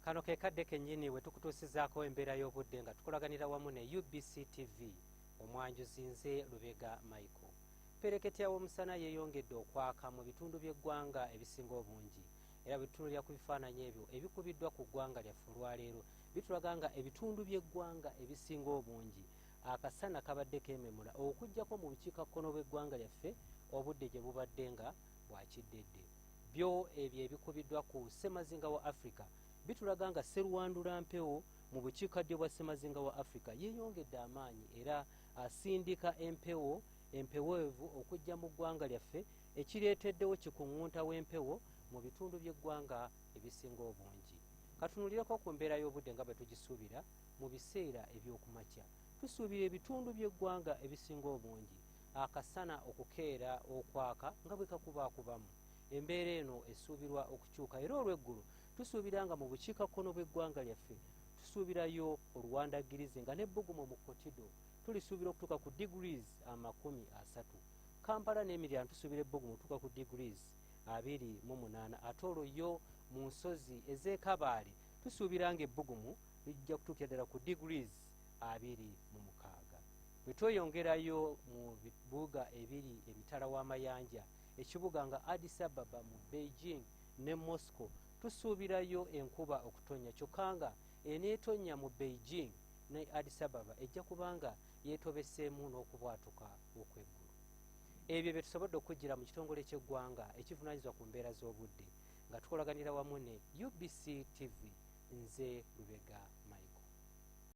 Kano ke kadde kennyini we tukutuusizaako embeera y'obudde nga tukolaganira wamu ne UBC TV omwanjuzi nze Lubega Michael. Pereketya w'omusana yeeyongedde okwaka mu bitundu by'eggwanga ebisinga obungi era bitunuulira ku bifaananyi ebyo ebikubiddwa ku ggwanga lyaffe olwaleero bitulaga nga ebitundu by'eggwanga ebisinga obungi akasana kabadde keememula okuggyako mu bukiikakkono bw'eggwanga lyaffe obudde gye bubadde nga bwakiddedde. Byo ebyo ebikubiddwa ku ssemazinga wa Africa bitulaga nga sserwandula mpewo mu bukiikaddyo bwa ssemazinga wa Africa yeeyongedde amaanyi era asindika empeweevu okujja mu ggwanga lyaffe ekireeteddewo kikuŋŋunta w'empewo mu bitundu by'eggwanga ebisinga obungi. Katunuulireko ku mbeera y'obudde nga bwe tugisuubira mu biseera eby'okumakya. Tusuubira ebitundu by'eggwanga ebisinga obungi akasana okukeera okwaka nga bwe kakubaakubamu. Embeera eno esuubirwa okukyuka era olw'eggulu tusuubira nga mu bukiikakkono bw'eggwanga lyaffe tusuubirayo oluwandagirizi nga n'ebbugumu mu kotido tulisuubira okutuuka ku degrees 30. Kampala n'Emiryan tusuubira ebbugumu okutuuka ku degrees 28 ate olwo yo mu nsozi ez'Ekabaale tusuubira nga ebbugumu lijja kutuukira ddala ku degrees 26. Bwe tweyongerayo mu bibuga ebiri emitala w'amayanja ekibuga nga Addis Ababa mu Beijing ne Moscow tusuubirayo enkuba okutonnya kyokka nga eneetonnya mu Beijing ne Addis Ababa ejja kubanga yeetobeseemu n'okubwatuka okw'eggulu. Ebyo bye tusobodde okujjira mu kitongole ky'eggwanga ekivunaanyizibwa ku mbeera z'obudde nga tukolaganira wamu ne UBC TV nze Lubega